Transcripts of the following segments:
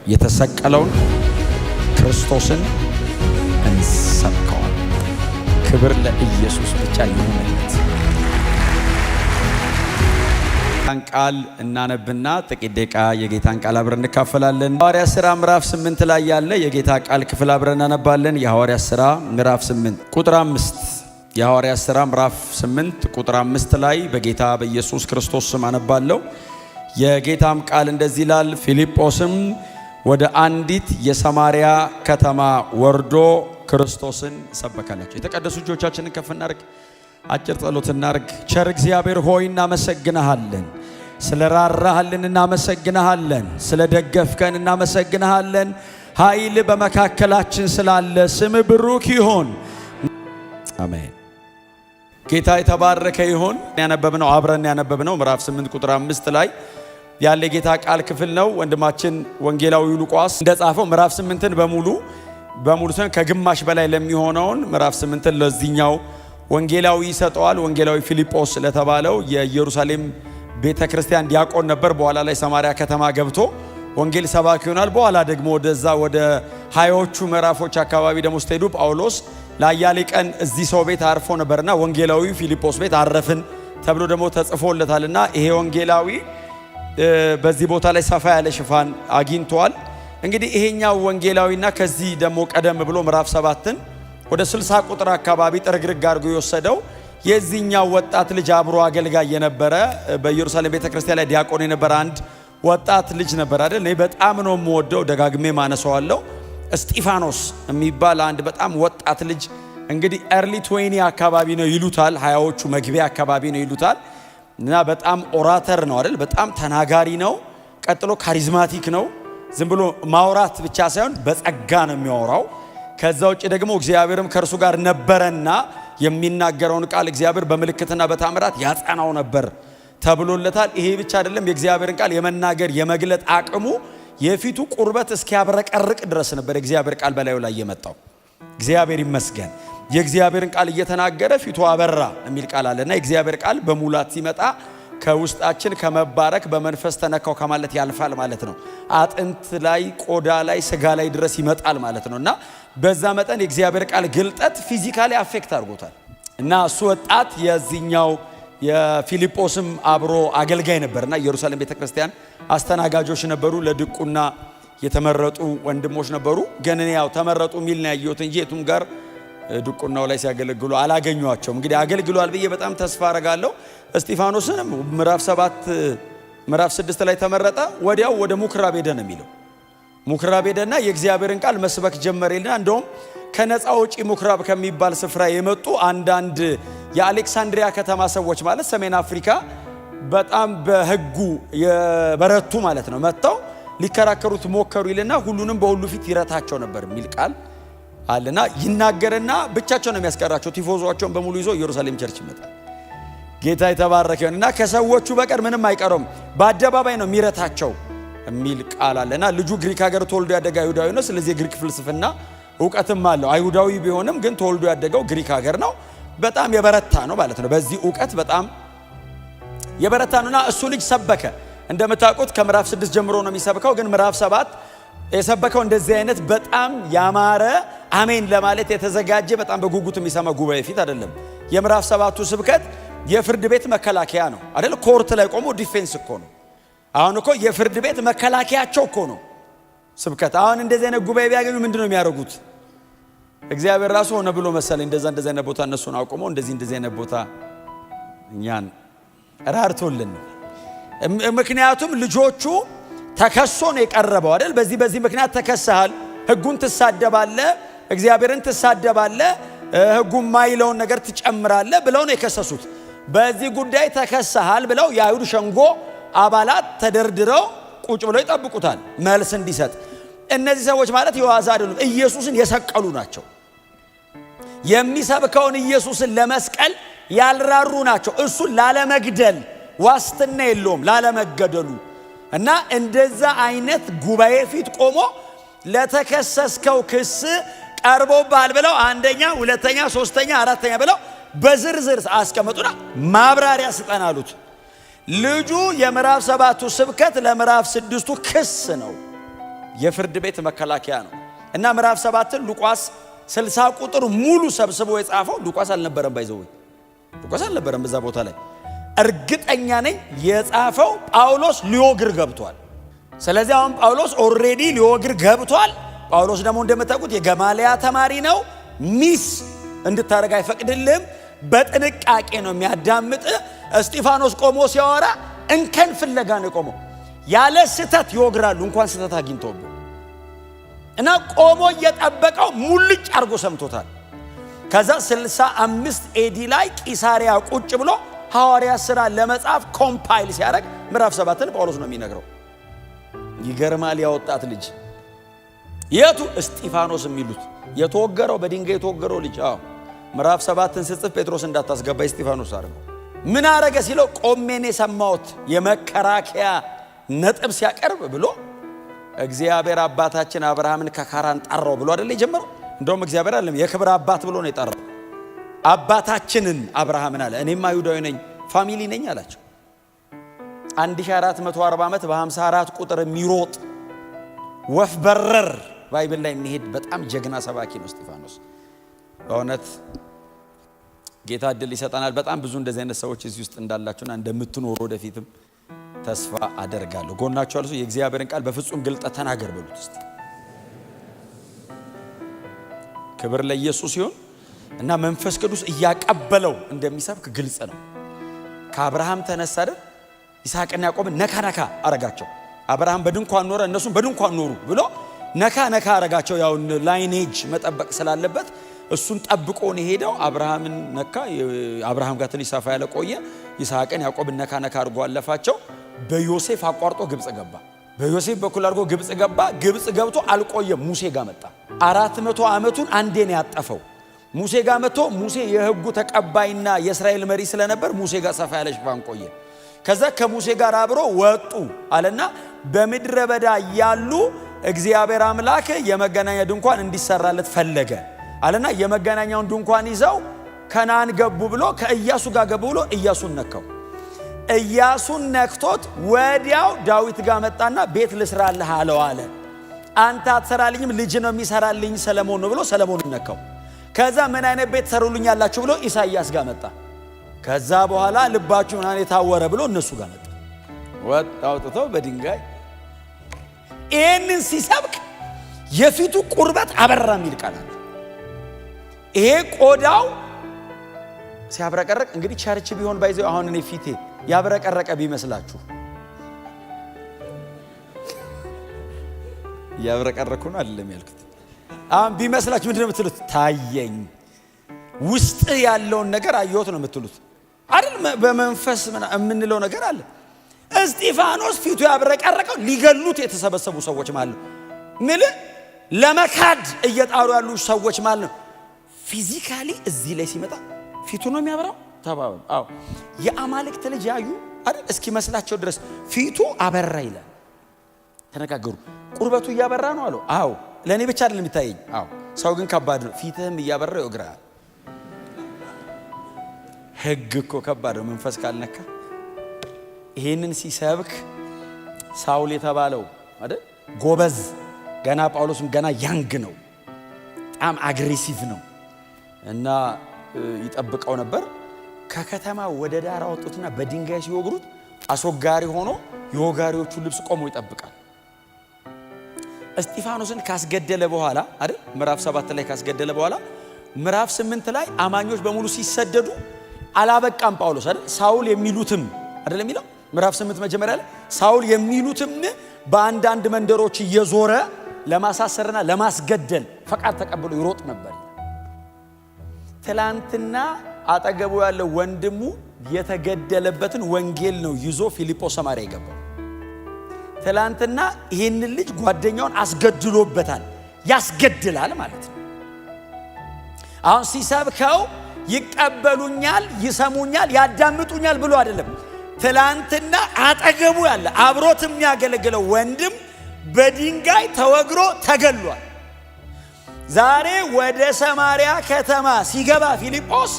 የተሰቀለውን ክርስቶስን እንሰብከዋል። ክብር ለኢየሱስ ብቻ ይሁንለት። ቃል እናነብና ጥቂት ደቂቃ የጌታን ቃል አብረን እንካፈላለን። ሐዋርያት ሥራ ምዕራፍ 8 ላይ ያለ የጌታ ቃል ክፍል አብረን እናነባለን። የሐዋርያት ሥራ ምዕራፍ 8 ቁጥር 5 የሐዋርያት ሥራ ምዕራፍ 8 ቁጥር 5 ላይ በጌታ በኢየሱስ ክርስቶስ ስም አነባለሁ። የጌታም ቃል እንደዚህ ይላል። ፊልጶስም ወደ አንዲት የሰማርያ ከተማ ወርዶ ክርስቶስን ሰበከላቸው። የተቀደሱ እጆቻችንን ከፍ እናድርግ፣ አጭር ጸሎት እናድርግ። ቸር እግዚአብሔር ሆይ እናመሰግንሃለን። ስለ ራራህልን እናመሰግንሃለን። ስለ ደገፍከን እናመሰግንሃለን። ኃይል በመካከላችን ስላለ ስም ብሩክ ይሁን። አሜን። ጌታ የተባረከ ይሁን። ያነበብነው አብረን ያነበብነው ምዕራፍ 8 ቁጥር 5 ላይ ያለ ጌታ ቃል ክፍል ነው። ወንድማችን ወንጌላዊ ሉቃስ እንደጻፈው ምዕራፍ 8ን በሙሉ ከግማሽ በላይ ለሚሆነውን ምዕራፍ 8ን ለዚህኛው ወንጌላዊ ይሰጠዋል። ወንጌላዊ ፊልጶስ ለተባለው የኢየሩሳሌም ቤተክርስቲያን ዲያቆን ነበር። በኋላ ላይ ሰማርያ ከተማ ገብቶ ወንጌል ሰባኪ ይሆናል። በኋላ ደግሞ ወደ ሃያዎቹ ምዕራፎች አካባቢ ደግሞ ስትሄዱ ጳውሎስ ለአያሌ ቀን እዚህ ሰው ቤት አርፎ ነበርና ወንጌላዊ ፊልጶስ ቤት አረፍን ተብሎ ደግሞ ተጽፎለታልና ይሄ ወንጌላዊ በዚህ ቦታ ላይ ሰፋ ያለ ሽፋን አግኝቷል። እንግዲህ ይሄኛው ወንጌላዊና ከዚህ ደግሞ ቀደም ብሎ ምዕራፍ 7ን ወደ 60 ቁጥር አካባቢ ጥርግርግ አድርጎ የወሰደው የዚህኛው ወጣት ልጅ አብሮ አገልጋይ የነበረ በኢየሩሳሌም ቤተክርስቲያን ላይ ዲያቆን የነበረ አንድ ወጣት ልጅ ነበር አይደል? እኔ በጣም ነው የምወደው፣ ደጋግሜ ማነሳዋለሁ። እስጢፋኖስ የሚባል አንድ በጣም ወጣት ልጅ እንግዲህ ኤርሊ 20 አካባቢ ነው ይሉታል፣ ሃያዎቹ መግቢያ አካባቢ ነው ይሉታል። እና በጣም ኦራተር ነው አይደል? በጣም ተናጋሪ ነው። ቀጥሎ ካሪዝማቲክ ነው። ዝም ብሎ ማውራት ብቻ ሳይሆን በጸጋ ነው የሚያወራው። ከዛ ውጭ ደግሞ እግዚአብሔርም ከእርሱ ጋር ነበረና የሚናገረውን ቃል እግዚአብሔር በምልክትና በታምራት ያጸናው ነበር ተብሎለታል። ይሄ ብቻ አይደለም፣ የእግዚአብሔርን ቃል የመናገር የመግለጥ አቅሙ የፊቱ ቁርበት እስኪያብረቀርቅ ድረስ ነበር የእግዚአብሔር ቃል በላዩ ላይ የመጣው። እግዚአብሔር ይመስገን። የእግዚአብሔርን ቃል እየተናገረ ፊቱ አበራ የሚል ቃል አለና የእግዚአብሔር ቃል በሙላት ሲመጣ ከውስጣችን ከመባረክ በመንፈስ ተነካው ከማለት ያልፋል ማለት ነው። አጥንት ላይ፣ ቆዳ ላይ፣ ስጋ ላይ ድረስ ይመጣል ማለት ነውና በዛ መጠን የእግዚአብሔር ቃል ግልጠት ፊዚካሊ አፌክት አድርጎታል። እና እሱ ወጣት የዚህኛው የፊልጶስም አብሮ አገልጋይ ነበርና ኢየሩሳሌም ቤተክርስቲያን አስተናጋጆች ነበሩ። ለድቁና የተመረጡ ወንድሞች ነበሩ። ግን እኔ ያው ተመረጡ ሚል ነው ያየሁት እንጂ የቱም ጋር ድቁናው ላይ ሲያገለግሉ አላገኟቸውም። እንግዲህ አገልግሏል ብዬ በጣም ተስፋ አረጋለሁ። እስጢፋኖስንም ምዕራፍ 6 ላይ ተመረጠ። ወዲያው ወደ ምኩራብ ሄደ ነው የሚለው። ምኩራብ ሄደና የእግዚአብሔርን ቃል መስበክ ጀመረልና እንደውም ከነፃ ውጪ ምኩራብ ከሚባል ስፍራ የመጡ አንዳንድ የአሌክሳንድሪያ ከተማ ሰዎች ማለት ሰሜን አፍሪካ በጣም በሕጉ የበረቱ ማለት ነው መጥተው ሊከራከሩት ሞከሩ ይልና ሁሉንም በሁሉ ፊት ይረታቸው ነበር የሚል ቃል አለና ይናገርና ብቻቸው ነው የሚያስቀራቸው። ቲፎዞቸውን በሙሉ ይዞ ኢየሩሳሌም ቸርች ይመጣል። ጌታ የተባረከ ይሁንና ከሰዎቹ በቀር ምንም አይቀሩም፣ በአደባባይ ነው የሚረታቸው የሚል ቃል አለና ልጁ ግሪክ ሀገር ተወልዶ ያደገ አይሁዳዊ ነው። ስለዚህ የግሪክ ፍልስፍና እውቀትም አለው። አይሁዳዊ ቢሆንም ግን ተወልዶ ያደገው ግሪክ ሀገር ነው። በጣም የበረታ ነው ማለት ነው። በዚህ እውቀት በጣም የበረታ ነውና እሱ ልጅ ሰበከ። እንደምታውቁት ከምዕራፍ 6 ጀምሮ ነው የሚሰብከው። ግን ምዕራፍ 7 የሰበከው እንደዚህ አይነት በጣም ያማረ አሜን ለማለት የተዘጋጀ በጣም በጉጉት የሚሰማ ጉባኤ ፊት አይደለም። የምዕራፍ 7ቱ ስብከት የፍርድ ቤት መከላከያ ነው አይደል? ኮርት ላይ ቆሞ ዲፌንስ እኮ ነው። አሁን እኮ የፍርድ ቤት መከላከያቸው እኮ ነው ስብከት። አሁን እንደዚህ አይነት ጉባኤ ቢያገኙ ምንድነው የሚያደርጉት? እግዚአብሔር ራሱ ሆነ ብሎ መሰለኝ እንደዚህ አይነት ቦታ እነሱን አቆመው እንደዚህ አይነት ቦታ እኛን ራርቶልን። ምክንያቱም ልጆቹ ተከሶ ነው የቀረበው አይደል? በዚህ ምክንያት ተከሰሃል፣ ሕጉን ትሳደባለህ፣ እግዚአብሔርን ትሳደባለህ፣ ሕጉን ማይለውን ነገር ትጨምራለህ ብለው ነው የከሰሱት። በዚህ ጉዳይ ተከሰሃል ብለው የአይሁድ ሸንጎ አባላት ተደርድረው ቁጭ ብለው ይጠብቁታል መልስ እንዲሰጥ። እነዚህ ሰዎች ማለት የዋዛ አይደሉም፣ ኢየሱስን የሰቀሉ ናቸው። የሚሰብከውን ኢየሱስን ለመስቀል ያልራሩ ናቸው። እሱን ላለመግደል ዋስትና የለውም ላለመገደሉ። እና እንደዛ አይነት ጉባኤ ፊት ቆሞ ለተከሰስከው ክስ ቀርቦብሃል ብለው አንደኛ፣ ሁለተኛ፣ ሶስተኛ፣ አራተኛ ብለው በዝርዝር አስቀመጡና ማብራሪያ ስጠን አሉት። ልጁ የምዕራፍ 7ቱ ስብከት ለምዕራፍ 6ቱ ክስ ነው። የፍርድ ቤት መከላከያ ነው። እና ምዕራፍ 7 ሉቃስ 60 ቁጥር ሙሉ ሰብስቦ የጻፈው ሉቃስ አልነበረም። ባይዘው ሉቃስ አልነበረም በዛ ቦታ ላይ። እርግጠኛ ነኝ የጻፈው ጳውሎስ ሊወግር ገብቷል። ስለዚህ አሁን ጳውሎስ ኦሬዲ ሊወግር ገብቷል። ጳውሎስ ደግሞ እንደምታውቁት የገማልያ ተማሪ ነው። ሚስ እንድታረግ አይፈቅድልም። በጥንቃቄ ነው የሚያዳምጥ። እስጢፋኖስ ቆሞ ሲያወራ እንከን ፍለጋ ነው ቆሞ። ያለ ስተት ይወግራሉ እንኳን ስተት አግኝተው እና ቆሞ እየጠበቀው ሙልጭ አርጎ ሰምቶታል። ከዛ 65 ኤዲ ላይ ቂሳሪያ ቁጭ ብሎ ሐዋርያ ሥራ ለመጻፍ ኮምፓይል ሲያደርግ ምዕራፍ 7ን ጳውሎስ ነው የሚነግረው። ይገርማል። ያወጣት ልጅ የቱ እስጢፋኖስ የሚሉት የተወገረው በድንጋይ የተወገረው ልጅ ምዕራፍ 7ን ሲጽፍ ጴጥሮስ እንዳታስገባ እስጢፋኖስ አድርገው ምን አረገ ሲለው ቆሜን የሰማሁት የመከራከያ ነጥብ ሲያቀርብ ብሎ እግዚአብሔር አባታችን አብርሃምን ከካራን ጠራው ብሎ አይደል የጀመረው። እንደውም እግዚአብሔር አይደለም የክብር አባት ብሎ ነው የጠራው። አባታችንን አብርሃምን አለ። እኔም አይሁዳዊ ነኝ ፋሚሊ ነኝ አላቸው። 1440 ዓመት በ54 ቁጥር የሚሮጥ ወፍ በረር ባይብል ላይ የሚሄድ በጣም ጀግና ሰባኪ ነው እስጢፋኖስ። በእውነት ጌታ እድል ይሰጠናል። በጣም ብዙ እንደዚህ አይነት ሰዎች እዚህ ውስጥ እንዳላችሁና እንደምትኖሩ ወደፊትም ተስፋ አደርጋለሁ። ጎናችሁ አልሱ የእግዚአብሔርን ቃል በፍጹም ግልጠት ተናገር በሉት እስቲ። ክብር ለኢየሱስ ይሁን። እና መንፈስ ቅዱስ እያቀበለው እንደሚሰብክ ግልጽ ነው። ከአብርሃም ተነሳ አይደል ይስሐቅና ያዕቆብን ነካ ነካ አረጋቸው። አብርሃም በድንኳን ኖረ እነሱም በድንኳን ኖሩ ብሎ ነካ ነካ አረጋቸው። ያው ላይኔጅ መጠበቅ ስላለበት እሱን ጠብቆ ነው ሄደው። አብርሃምን ነካ። አብርሃም ጋር ትንሽ ሰፋ ያለ ቆየ። ይስሐቅን ያዕቆብን ነካ ነካ አድርጎ አለፋቸው። በዮሴፍ አቋርጦ ግብጽ ገባ። በዮሴፍ በኩል አድርጎ ግብጽ ገባ። ግብጽ ገብቶ አልቆየም። ሙሴ ጋር መጣ። 400 ዓመቱን አንዴ ነው ያጠፈው። ሙሴ ጋር መጥቶ ሙሴ የሕጉ ተቀባይና የእስራኤል መሪ ስለነበር ሙሴ ጋር ሰፋ ያለ ሽፋን ቆየ። ከዛ ከሙሴ ጋር አብሮ ወጡ አለና በምድረ በዳ ያሉ እግዚአብሔር አምላክ የመገናኛ ድንኳን እንዲሰራለት ፈለገ አለና የመገናኛውን ድንኳን ይዘው ከናን ገቡ ብሎ ከኢያሱ ጋር ገቡ ብሎ ኢያሱን ነካው። ኢያሱን ነክቶት ወዲያው ዳዊት ጋር መጣና ቤት ልስራልህ አለው አለ። አንተ አትሰራልኝም ልጅ ነው የሚሰራልኝ ሰለሞን ነው ብሎ ሰለሞንን ነካው። ከዛ ምን አይነት ቤት ሰሩልኝ ያላችሁ ብሎ ኢሳይያስ ጋር መጣ። ከዛ በኋላ ልባችሁ ምናምን የታወረ ብሎ እነሱ ጋር መጣ። ወጣው ጥተው በድንጋይ ይህንን ሲሰብክ የፊቱ ቁርበት አበራ የሚል ቃል አለ። ይሄ ቆዳው ሲያብረቀረቅ እንግዲህ ቸርች ቢሆን ባይዘው አሁን እኔ ፊቴ ያብረቀረቀ ቢመስላችሁ ያብረቀረኩ ነው አይደለም ያልኩት። አሁን ቢመስላችሁ ምንድነው የምትሉት? ታየኝ ውስጥ ያለውን ነገር አየሁት ነው የምትሉት አይደል? በመንፈስ የምንለው ነገር አለ። እስጢፋኖስ ፊቱ ያብረቀረቀው ሊገሉት የተሰበሰቡ ሰዎች ማለት ነው። ምን ለመካድ እየጣሩ ያሉ ሰዎች ማለት ነው። ፊዚካሊ እዚህ ላይ ሲመጣ ፊቱ ነው የሚያበራው ተባባሉ። አዎ የአማልክት ልጅ ያዩ አይደል እስኪ መስላቸው ድረስ ፊቱ አበራ ይላል። ተነጋገሩ። ቁርበቱ እያበራ ነው አለው። አዎ ለኔ ብቻ አይደለም የሚታየኝ። አዎ ሰው ግን ከባድ ነው። ፊትህም እያበራ ይወግራል። ህግ እኮ ከባድ ነው መንፈስ ካልነካ። ይሄንን ሲሰብክ ሳውል የተባለው አይደል ጎበዝ ገና ጳውሎስም ገና ያንግ ነው። በጣም አግሬሲቭ ነው እና ይጠብቀው ነበር። ከከተማ ወደ ዳር አወጡትና በድንጋይ ሲወግሩት አስወጋሪ ሆኖ የወጋሪዎቹ ልብስ ቆሞ ይጠብቃል። እስጢፋኖስን ካስገደለ በኋላ አይደል ምዕራፍ 7 ላይ ካስገደለ በኋላ ምዕራፍ 8 ላይ አማኞች በሙሉ ሲሰደዱ አላበቃም ጳውሎስ አይደል ሳውል የሚሉትም አይደል የሚለው ምዕራፍ 8 መጀመሪያ ላይ ሳውል የሚሉትም በአንዳንድ መንደሮች እየዞረ ለማሳሰርና ለማስገደል ፈቃድ ተቀብሎ ይሮጥ ነበር። ትላንትና አጠገቡ ያለው ወንድሙ የተገደለበትን ወንጌል ነው ይዞ ፊልጶስ ሰማርያ የገባው። ትላንትና ይህንን ልጅ ጓደኛውን አስገድሎበታል። ያስገድላል ማለት ነው። አሁን ሲሰብከው ይቀበሉኛል፣ ይሰሙኛል፣ ያዳምጡኛል ብሎ አይደለም። ትላንትና አጠገቡ ያለ አብሮት የሚያገለግለው ወንድም በድንጋይ ተወግሮ ተገሏል። ዛሬ ወደ ሰማርያ ከተማ ሲገባ ፊልጶስ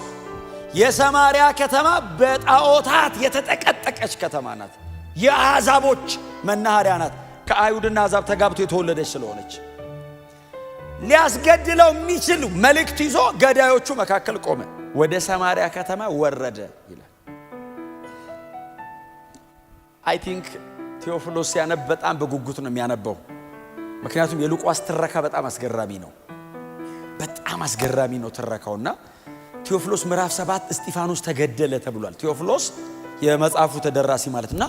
የሰማርያ ከተማ በጣዖታት የተጠቀጠቀች ከተማ ናት። የአሕዛቦች መናኸሪያ ናት። ከአይሁድና አሕዛብ ተጋብቶ የተወለደች ስለሆነች ሊያስገድለው የሚችል መልእክት ይዞ ገዳዮቹ መካከል ቆመ። ወደ ሰማርያ ከተማ ወረደ ይላል። አይ ቲንክ ቴዎፍሎስ ሲያነብ በጣም በጉጉት ነው የሚያነበው። ምክንያቱም የሉቃስ ትረካ በጣም አስገራሚ ነው። በጣም አስገራሚ ነው ትረካውና ቴዎፍሎስ ምዕራፍ 7 እስጢፋኖስ ተገደለ ተብሏል። ቴዎፍሎስ የመጽሐፉ ተደራሲ ማለትና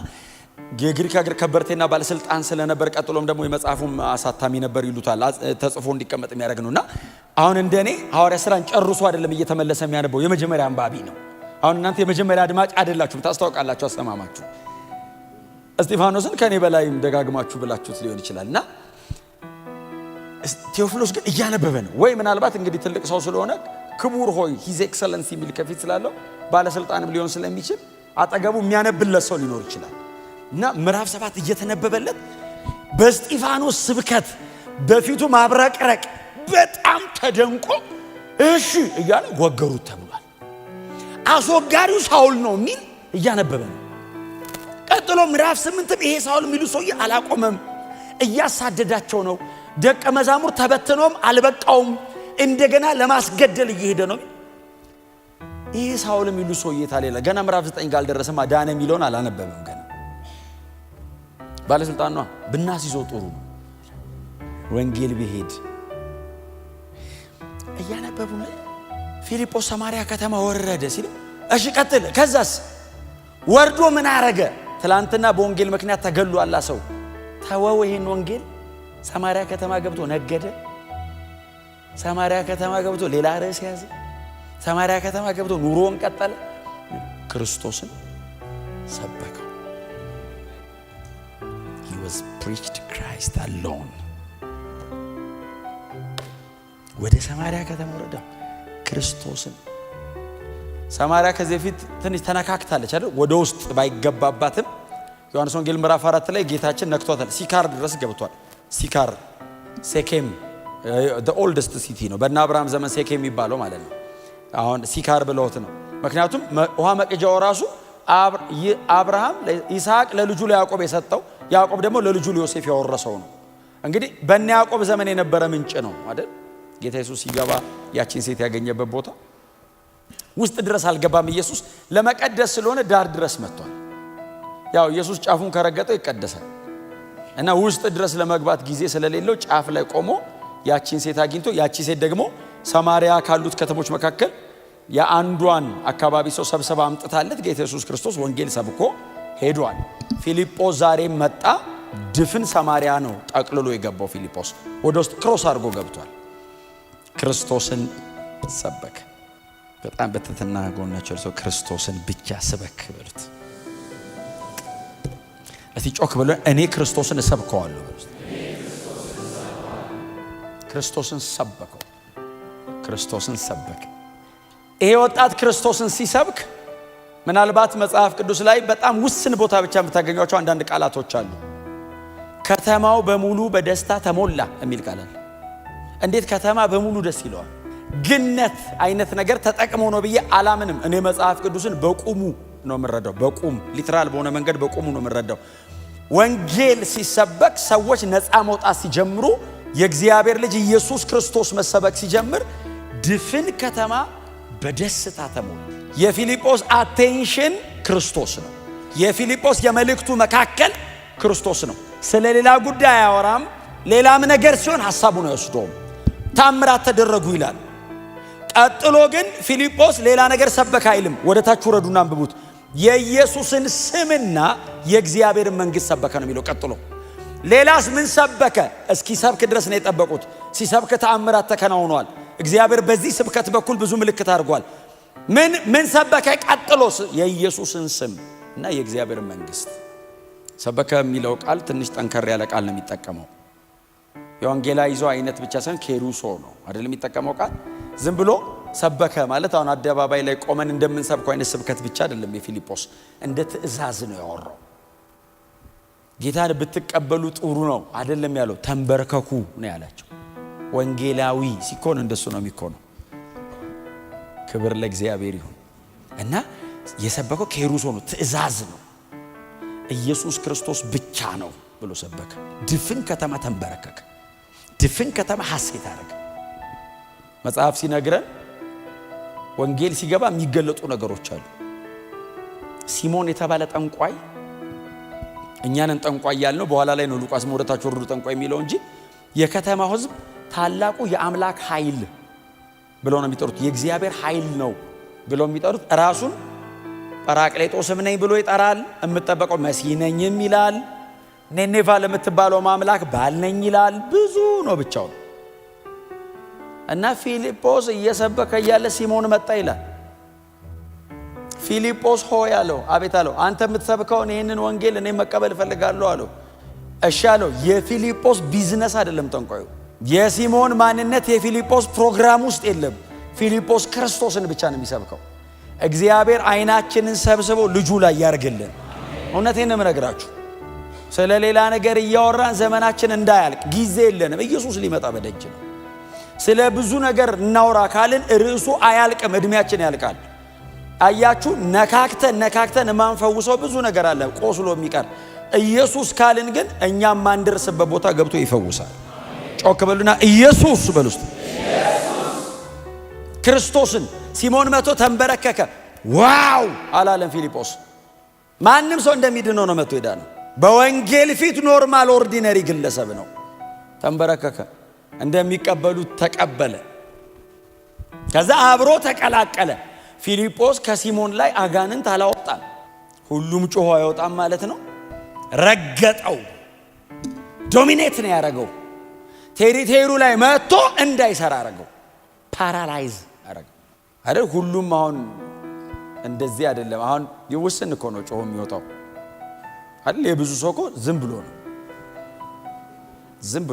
የግሪክ ሀገር ከበርቴና ባለስልጣን ስለነበር ቀጥሎም ደግሞ የመጽሐፉም አሳታሚ ነበር ይሉታል። ተጽፎ እንዲቀመጥ የሚያደርግ ነውና አሁን እንደኔ ሐዋርያ ሥራን ጨርሶ አይደለም እየተመለሰ የሚያነበው የመጀመሪያ አንባቢ ነው። አሁን እናንተ የመጀመሪያ አድማጭ አይደላችሁም፣ ታስተዋውቃላችሁ አስተማማችሁ። እስጢፋኖስን ከኔ በላይም ደጋግማችሁ ብላችሁት ሊሆን ይችላልና ቴዎፍሎስ ግን እያነበበ ነው። ወይ ምናልባት እንግዲህ ትልቅ ሰው ስለሆነ ክቡር ሆይ ሂዝ ኤክሰለንሲ የሚል ከፊት ስላለው ባለስልጣንም ሊሆን ስለሚችል አጠገቡ የሚያነብለት ሰው ሊኖር ይችላል። እና ምዕራፍ 7 እየተነበበለት በእስጢፋኖስ ስብከት በፊቱ ማብረቅረቅ በጣም ተደንቆ እሺ እያለ ወገሩት ተብሏል። አስወጋሪው ሳውል ነው የሚል እያነበበ ነው። ቀጥሎ ምዕራፍ 8 ይሄ ሳውል የሚሉ ሰውዬ አላቆመም፣ እያሳደዳቸው ነው። ደቀ መዛሙር ተበትኖም አልበቃውም፣ እንደገና ለማስገደል እየሄደ ነው። ይሄ ሳውል የሚሉ ሰውዬ ታሌላ ገና ምዕራፍ 9 ጋር አልደረሰም። ዳነ የሚለውን አላነበበም ገና። ባለስልጣን ነው ብናስይዘው ጥሩ ነው። ወንጌል ቢሄድ እያነበቡ ነው። ፊልጶስ ሰማርያ ከተማ ወረደ ሲል እሺ ቀጥል። ከዛስ ወርዶ ምን አረገ? ትላንትና በወንጌል ምክንያት ተገሏላ ሰው ተወው ይሄን ወንጌል። ሰማርያ ከተማ ገብቶ ነገደ። ሰማርያ ከተማ ገብቶ ሌላ ርዕስ ያዘ። ሰማርያ ከተማ ገብቶ ኑሮውን ቀጠለ። ክርስቶስን ሰበከው። He was preached Christ alone። ወደ ሰማርያ ከተማ ወረደ ክርስቶስን። ሰማርያ ከዚህ በፊት ትንሽ ተነካክታለች አይደል? ወደ ውስጥ ባይገባባትም ዮሐንስ ወንጌል ምዕራፍ 4 ላይ ጌታችን ነክቷታል። ሲካር ድረስ ገብቷል። ሲካር ሴኬም the oldest city ነው። በእነ አብርሃም ዘመን ሴኬም የሚባለው ማለት ነው። አሁን ሲካር ብለውት ነው። ምክንያቱም ውሃ መቅጃው ራሱ አብርሃም ለይስሐቅ ለልጁ ለያዕቆብ የሰጠው፣ ያዕቆብ ደግሞ ለልጁ ለዮሴፍ ያወረሰው ነው። እንግዲህ በእነ ያዕቆብ ዘመን የነበረ ምንጭ ነው አይደል? ጌታ ኢየሱስ ሲገባ ያቺን ሴት ያገኘበት ቦታ ውስጥ ድረስ አልገባም። ኢየሱስ ለመቀደስ ስለሆነ ዳር ድረስ መጥቷል። ያው ኢየሱስ ጫፉን ከረገጠው ይቀደሳል እና ውስጥ ድረስ ለመግባት ጊዜ ስለሌለው ጫፍ ላይ ቆሞ ያቺን ሴት አግኝቶ፣ ያቺ ሴት ደግሞ ሰማርያ ካሉት ከተሞች መካከል የአንዷን አካባቢ ሰው ሰብስባ አምጥታለት ጌታ ኢየሱስ ክርስቶስ ወንጌል ሰብኮ ሄዷል። ፊልጶስ ዛሬ መጣ። ድፍን ሰማርያ ነው ጠቅልሎ የገባው። ፊልጶስ ወደ ውስጥ ክሮስ አድርጎ ገብቷል። ክርስቶስን ሰበከ። በጣም በትህትና ጎናቸው ሰው ክርስቶስን ብቻ ስበክ በሉት። እስቲ ጮክ ብሎ እኔ ክርስቶስን እሰብከዋለሁ በሉት። ክርስቶስን ሰበከው። ክርስቶስን ሰበከ። ይሄ ወጣት ክርስቶስን ሲሰብክ ምናልባት መጽሐፍ ቅዱስ ላይ በጣም ውስን ቦታ ብቻ የምታገኟቸው አንዳንድ ቃላቶች አሉ። ከተማው በሙሉ በደስታ ተሞላ የሚል ቃል አለ። እንዴት ከተማ በሙሉ ደስ ይለዋል? ግነት አይነት ነገር ተጠቅሞ ነው ብዬ አላምንም። እኔ መጽሐፍ ቅዱስን በቁሙ ነው የምረዳው። በቁም ሊትራል በሆነ መንገድ በቁሙ ነው የምረዳው። ወንጌል ሲሰበክ ሰዎች ነፃ መውጣት ሲጀምሩ፣ የእግዚአብሔር ልጅ ኢየሱስ ክርስቶስ መሰበክ ሲጀምር ድፍን ከተማ በደስታ ተሞላ። የፊልጶስ አቴንሽን ክርስቶስ ነው። የፊልጶስ የመልእክቱ መካከል ክርስቶስ ነው። ስለ ሌላ ጉዳይ አያወራም። ሌላም ነገር ሲሆን ሐሳቡን አይወስደውም። ታምራት ተደረጉ ይላል። ቀጥሎ ግን ፊልጶስ ሌላ ነገር ሰበከ አይልም። ወደ ታች ወረዱና አንብቡት። የኢየሱስን ስምና የእግዚአብሔር መንግሥት ሰበከ ነው የሚለው። ቀጥሎ ሌላስ ምን ሰበከ? እስኪ ሰብክ ድረስ ነው የጠበቁት። ሲሰብክ ተአምራት ተከናውኗል። እግዚአብሔር በዚህ ስብከት በኩል ብዙ ምልክት አድርጓል። ምን ሰበከ? ቀጥሎስ የኢየሱስን ስም እና የእግዚአብሔር መንግሥት ሰበከ የሚለው ቃል ትንሽ ጠንከር ያለ ቃል ነው የሚጠቀመው። የወንጌላይዞ አይነት ብቻ ሳይሆን ኬሩሶ ነው አይደል የሚጠቀመው ቃል። ዝም ብሎ ሰበከ ማለት አሁን አደባባይ ላይ ቆመን እንደምንሰብከው አይነት ስብከት ብቻ አይደለም። የፊልጶስ እንደ ትእዛዝ ነው ያወራው። ጌታን ብትቀበሉ ጥሩ ነው አይደለም ያለው፣ ተንበርከኩ ነው ያላቸው። ወንጌላዊ ሲኮን እንደሱ ነው የሚኮነው። ክብር ለእግዚአብሔር ይሁን። እና የሰበከው ኬሩሶ ነው፣ ትእዛዝ ነው። ኢየሱስ ክርስቶስ ብቻ ነው ብሎ ሰበከ። ድፍን ከተማ ተንበረከከ። ድፍን ከተማ ሐሴት አደረገ። መጽሐፍ ሲነግረን ወንጌል ሲገባ የሚገለጡ ነገሮች አሉ። ሲሞን የተባለ ጠንቋይ እኛንን ጠንቋይ ያልነው በኋላ ላይ ነው ሉቃስ ወደታች ወርዶ ጠንቋይ የሚለው እንጂ የከተማው ሕዝብ ታላቁ የአምላክ ኃይል ብለው ነው የሚጠሩት። የእግዚአብሔር ኃይል ነው ብለው የሚጠሩት። ራሱን ጰራቅሊጦስም ነኝ ብሎ ይጠራል። የምትጠበቀው መሲህ ነኝም ይላል። ኔኔቫ ለምትባለው ማምላክ ባል ነኝ ይላል። ብዙ ነው ብቻው። እና ፊልጶስ እየሰበከ ያለ ሲሞን መጣ ይላል። ፊልጶስ ሆይ አለው። አቤት አለው። አንተ የምትሰብከውን ይህንን ወንጌል እኔ መቀበል እፈልጋለሁ አለው። እሺ አለው። የፊልጶስ ቢዝነስ አይደለም ጠንቋዩ። የሲሞን ማንነት የፊልጶስ ፕሮግራም ውስጥ የለም። ፊልጶስ ክርስቶስን ብቻ ነው የሚሰብከው። እግዚአብሔር አይናችንን ሰብስቦ ልጁ ላይ ያርግልን። እውነቴን ነው የምነግራችሁ። ስለ ሌላ ነገር እያወራን ዘመናችን እንዳያልቅ ጊዜ የለንም። ኢየሱስ ሊመጣ በደጅ ነው። ስለ ብዙ ነገር እናውራ ካልን ርዕሱ አያልቅም፣ እድሜያችን ያልቃል። አያችሁ፣ ነካክተን የማንፈውሰው ብዙ ነገር አለ ቆስሎ የሚቀር። ኢየሱስ ካልን ግን እኛም ማንደርስበት ቦታ ገብቶ ይፈውሳል። ጮክ በሉና ኢየሱስ በሉ ውስጥ ክርስቶስን ሲሞን መቶ ተንበረከከ። ዋው አላለም ፊልጶስ። ማንም ሰው እንደሚድነው ነው መቶ ሄዳ ነው። በወንጌል ፊት ኖርማል ኦርዲነሪ ግለሰብ ነው። ተንበረከከ። እንደሚቀበሉት ተቀበለ። ከዛ አብሮ ተቀላቀለ። ፊልጶስ ከሲሞን ላይ አጋንንት አላወጣም። ሁሉም ጮሆ አይወጣም ማለት ነው። ረገጠው። ዶሚኔት ነው ያደረገው። ቴሪቴሩ ላይ መጥቶ እንዳይሰራ አረገው። ፓራላይዝ አረገው አይደል? ሁሉም አሁን እንደዚህ አይደለም። አሁን ይወስን እኮ ነው ጮሆ የሚወጣው አይደል? የብዙ ሰው እኮ ዝም ብሎ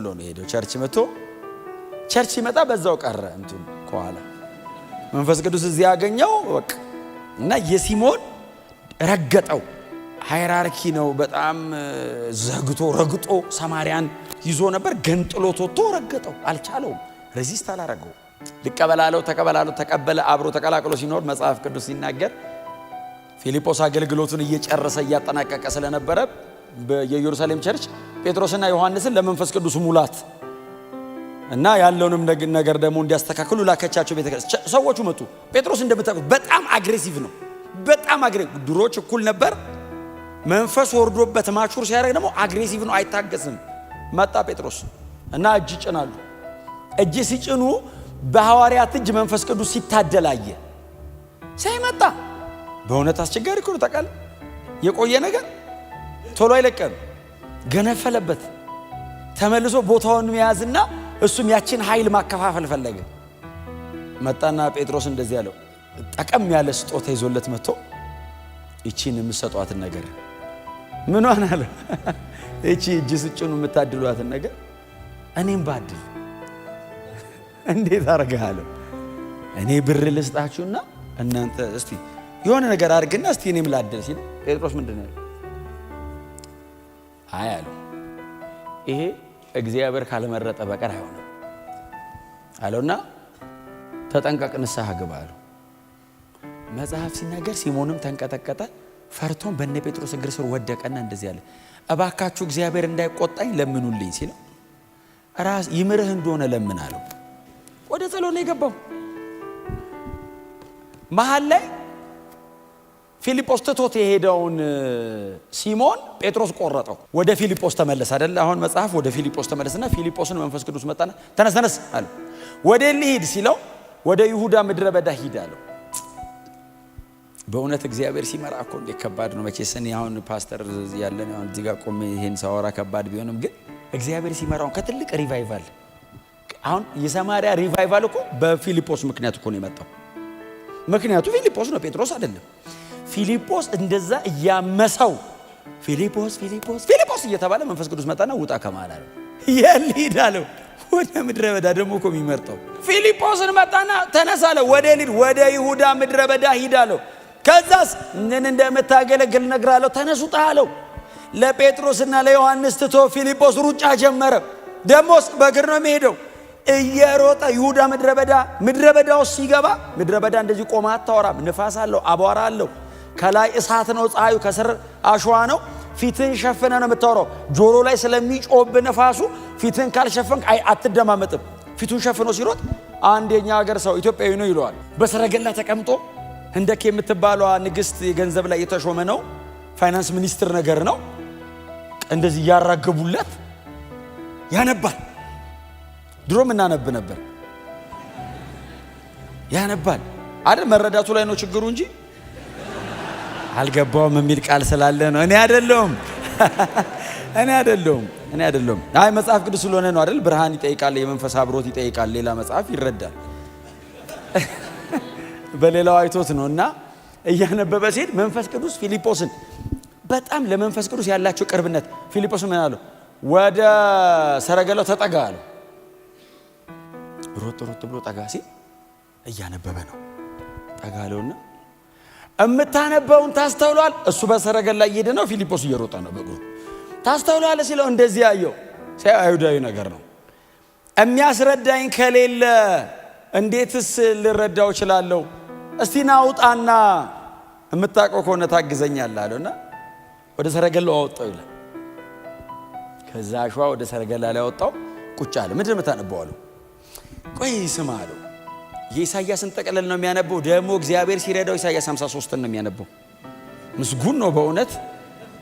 ነው ሄደው ቸርች መጥቶ ቸርች ይመጣ በዛው ቀረ እንትን ከኋላ መንፈስ ቅዱስ እዚህ ያገኘው በቃ። እና የሲሞን ረገጠው። ሃይራርኪ ነው በጣም ረግጦ ሰማርያን ይዞ ነበር። ገንጥሎት ወጥቶ ረገጠው። አልቻለውም። ሬዚስት አላረገው። ልቀበላለው ተቀበለ። አብሮ ተቀላቅሎ ሲኖር መጽሐፍ ቅዱስ ሲናገር ፊልጶስ አገልግሎቱን እየጨረሰ እያጠናቀቀ ስለነበረ የኢየሩሳሌም ቸርች ጴጥሮስና ዮሐንስን ለመንፈስ ቅዱስ ሙላት እና ያለውንም ነገር ደግሞ እንዲያስተካክሉ ላከቻቸው። ቤተክርስቲያን ሰዎቹ መጡ። ጴጥሮስ እንደምታውቁት በጣም አግሬሲቭ ነው። በጣም አግሬሲቭ። ድሮች እኩል ነበር። መንፈስ ወርዶበት ማቹር ሲያደርግ ደግሞ አግሬሲቭ ነው፣ አይታገስም። መጣ ጴጥሮስ እና እጅ ጭናሉ። እጅ ሲጭኑ በሐዋርያት እጅ መንፈስ ቅዱስ ሲታደላየ ሳይመጣ በእውነት አስቸጋሪ እኮ ነው። ታውቃለህ፣ የቆየ ነገር ቶሎ አይለቀም። ገነፈለበት። ተመልሶ ቦታውን መያዝና እሱም ያችን ኃይል ማከፋፈል ፈለገ። መጣና ጴጥሮስ እንደዚህ ያለው ጠቀም ያለ ስጦታ ይዞለት መጥቶ እቺን የምትሰጧትን ነገር ምኗን አለ? እቺ እጅ ስጭኑ የምታድሏትን ነገር እኔም ባድል እንዴት አረጋለሁ? እኔ ብር ልስጣችሁና እናንተ እስቲ የሆነ ነገር አድርግና እስቲ እኔም ላድል ሲል ጴጥሮስ ምንድነው ያለው? አይ አለው፣ ይሄ እግዚአብሔር ካልመረጠ በቀር አይሆንም አለውና ተጠንቀቅ፣ ንስሐ ግባ አለው። መጽሐፍ ሲናገር ሲሞንም ተንቀጠቀጠ፣ ፈርቶም በእነ ጴጥሮስ እግር ስር ወደቀና እንደዚህ አለ፣ እባካችሁ እግዚአብሔር እንዳይቆጣኝ ለምኑልኝ ሲለው ራስ ይምርህ እንደሆነ ለምን አለው። ወደ ጸሎት ነው የገባው። መሃል ላይ ፊልጶስ ትቶት የሄደውን ሲሞን ጴጥሮስ ቆረጠው። ወደ ፊልጶስ ተመለስ አይደል? አሁን መጽሐፍ ወደ ፊልጶስ ተመለስና ፊልጶስን መንፈስ ቅዱስ መጣና ተነስ አለ። ወደ ልሂድ ሲለው ወደ ይሁዳ ምድረ በዳ ሂድ አለው። በእውነት እግዚአብሔር ሲመራ እኮ እንዴት ከባድ ነው። መቼስ እኔ አሁን ፓስተር ያለን አሁን እዚህ ጋር ቆሜ ይሄን ሳወራ ከባድ ቢሆንም ግን እግዚአብሔር ሲመራው ከትልቅ ሪቫይቫል አሁን የሰማሪያ ሪቫይቫል እኮ በፊልጶስ ምክንያት እኮ ነው የመጣው። ምክንያቱ ፊልጶስ ነው፣ ጴጥሮስ አይደለም። ፊልጶስ እንደዛ እያመሰው ፊልጶስ እየተባለ መንፈስ ቅዱስ መጣና ውጣ ከማል አለው። የሊድ አለው። ወደ ምድረ በዳ ደግሞ እኮ የሚመርጠው ፊልጶስን መጣና ተነሳ አለው። ወደ ይሁዳ ምድረ በዳ ሂድ አለው። ከዛስ ምን እንደምታገለግል ነግራለሁ፣ ተነሱ ውጣ አለው። ለጴጥሮስና ለዮሐንስ ትቶ ፊልጶስ ሩጫ ጀመረ። ደሞስ በእግር ነው የሚሄደው። እየሮጠ ይሁዳ ምድረ በዳው ሲገባ ምድረ በዳ እንደዚህ ቆማ አታወራም። ንፋስ አለው፣ አቧራ አለው። ከላይ እሳት ነው ፀሐዩ፣ ከስር አሸዋ ነው። ፊትን ሸፍነ ነው የምታወራው። ጆሮ ላይ ስለሚጮብ ነፋሱ ፊትን ካልሸፈንክ አትደማመጥም። ፊቱን ሸፍኖ ሲሮጥ አንደኛ ሀገር ሰው ኢትዮጵያዊ ነው ይለዋል። በሰረገላ ተቀምጦ ህንደኬ የምትባለዋ ንግስት የገንዘብ ላይ የተሾመ ነው፣ ፋይናንስ ሚኒስትር ነገር ነው። እንደዚህ ያራገቡለት ያነባል። ድሮም እናነብ ነበር። ያነባል አይደል? መረዳቱ ላይ ነው ችግሩ እንጂ አልገባውም የሚል ቃል ስላለ ነው። እኔ አይደለሁም። አይ መጽሐፍ ቅዱስ ስለሆነ ነው አይደል? ብርሃን ይጠይቃል፣ የመንፈስ አብሮት ይጠይቃል። ሌላ መጽሐፍ ይረዳል። በሌላው አይቶት ነው። እና እያነበበ ሲሄድ መንፈስ ቅዱስ ፊልጶስን በጣም ለመንፈስ ቅዱስ ያላቸው ቅርብነት ፊልጶስ ምን አለው? ወደ ሰረገላው ተጠጋ አለው። ሮጥ ብሎ ጠጋ ሲል እያነበበ ነው። ጠጋ አለውና እምታነበውን ታስተውሏል? እሱ በሰረገላ እየሄደ ነው፣ ፊልጶስ እየሮጠ ነው በእግሩ። ታስተውሏል ሲለው እንደዚህ ያየው አይሁዳዊ ነገር ነው። የሚያስረዳኝ ከሌለ እንዴትስ ልረዳው እችላለሁ? እስቲ ናውጣና የምታውቀው ከሆነ ታግዘኛለህ አለውና ወደ ሰረገላው አወጣው ይላል። ከዛ አሸዋ ወደ ሰረገላ ላይ አወጣው። ቁጭ አለ። ምንድን ነው የምታነበው አለው። ቆይ ስማ አለው። የኢሳይያስን ጠቅለል ነው የሚያነበው። ደግሞ እግዚአብሔር ሲረዳው ኢሳይያስ 53 ነው የሚያነበው። ምስጉን ነው በእውነት።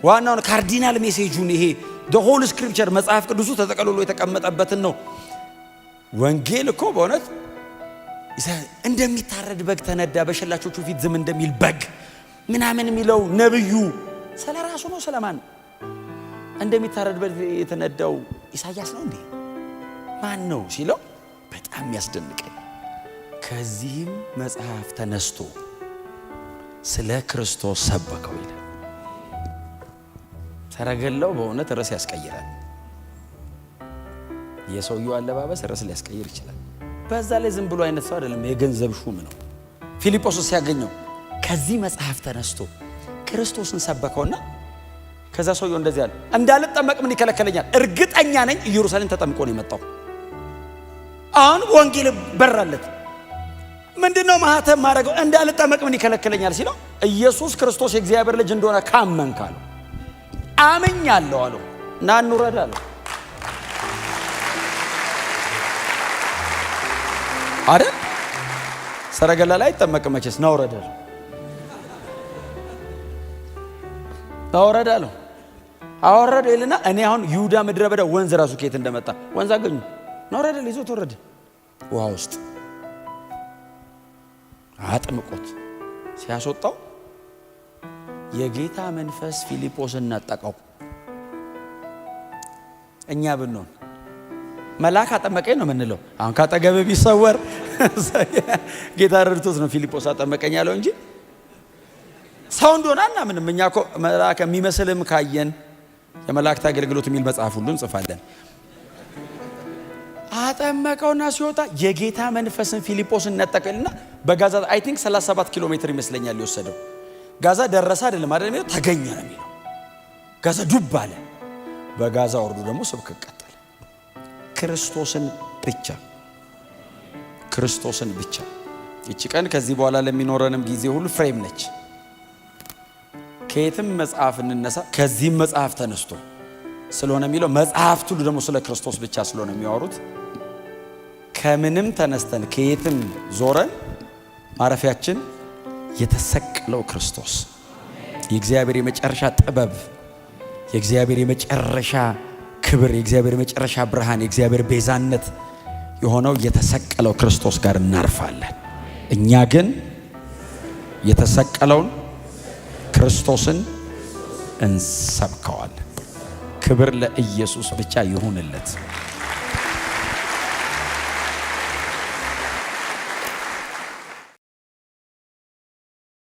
ዋናውን ካርዲናል ሜሴጁን ይሄ the whole scripture መጽሐፍ ቅዱሱ ተጠቅልሎ የተቀመጠበትን ነው። ወንጌል እኮ በእውነት እንደሚታረድ በግ ተነዳ፣ በሸላቾቹ ፊት ዝም እንደሚል በግ ምናምን የሚለው ነብዩ ስለ ራሱ ነው። ስለማን እንደሚታረድ በግ የተነዳው ኢሳይያስ ነው እንዴ? ማን ነው ሲለው በጣም ያስደንቀኝ። ከዚህም መጽሐፍ ተነስቶ ስለ ክርስቶስ ሰበከው ይላል። ሰረገላው በእውነት ርዕስ ያስቀይራል። የሰውየው አለባበስ ርዕስ ሊያስቀይር ይችላል። በዛ ላይ ዝም ብሎ አይነት ሰው አይደለም፣ የገንዘብ ሹም ነው። ፊልጶስ ሲያገኘው ከዚህ መጽሐፍ ተነስቶ ክርስቶስን ሰበከውና ከዛ ሰውየው እንደዚህ አለ፣ እንዳልጠመቅ ምን ይከለከለኛል? እርግጠኛ ነኝ ኢየሩሳሌም ተጠምቆ ነው የመጣው። አሁን ወንጌል በራለት። ምንድነው ማህተም ማድረገው? እንዳልጠመቅ ምን ይከለከለኛል ሲለው ኢየሱስ ክርስቶስ የእግዚአብሔር ልጅ እንደሆነ ካመንክ አለው። አመኛለሁ አለው። ና እንውረድ አለው አይደል? ሰረገላ ላይ አይጠመቅም መቼስ። ና ውረድ አለው። አለው አወረደ ይልና እኔ አሁን ይሁዳ ምድረ በዳ ወንዝ ራሱ ከየት እንደመጣ ወንዝ አገኙ። ና ውረድ አለው። ይዞት ወረደ ውሃ ውስጥ አጥምቆት ሲያስወጣው የጌታ መንፈስ ፊልጶስን ነጠቀው። እኛ ብንሆን መልአክ አጠመቀኝ ነው የምንለው። አሁን ካጠገብ ቢሰወር ጌታ ረድቶት ነው ፊልጶስ አጠመቀኝ ያለው እንጂ ሰው እንደሆነ አናምንም። እኛ እኮ መልአክ የሚመስልም ካየን የመላእክት አገልግሎት የሚል መጽሐፍ ሁሉ እንጽፋለን። አጠመቀውና ሲወጣ የጌታ መንፈስን ፊልጶስን ነጠቀልና በጋዛ አይ ቲንክ 37 ኪሎ ሜትር ይመስለኛል የወሰደው። ጋዛ ደረሰ አይደለም አይደለም ተገኘ ነው የሚለው። ጋዛ ዱብ አለ። በጋዛ ወርዱ ደግሞ ስብከት ቀጠለ። ክርስቶስን ብቻ። እቺ ቀን ከዚህ በኋላ ለሚኖረንም ጊዜ ሁሉ ፍሬም ነች። ከየትም መጽሐፍ እንነሳ፣ ከዚህም መጽሐፍ ተነስቶ ስለሆነ የሚለው መጽሐፍት ሁሉ ደግሞ ስለ ክርስቶስ ብቻ ስለሆነ የሚያወሩት ከምንም ተነስተን ከየትም ዞረን ማረፊያችን የተሰቀለው ክርስቶስ፣ የእግዚአብሔር የመጨረሻ ጥበብ፣ የእግዚአብሔር የመጨረሻ ክብር፣ የእግዚአብሔር የመጨረሻ ብርሃን፣ የእግዚአብሔር ቤዛነት የሆነው የተሰቀለው ክርስቶስ ጋር እናርፋለን። እኛ ግን የተሰቀለውን ክርስቶስን እንሰብከዋለን። ክብር ለኢየሱስ ብቻ ይሁንለት።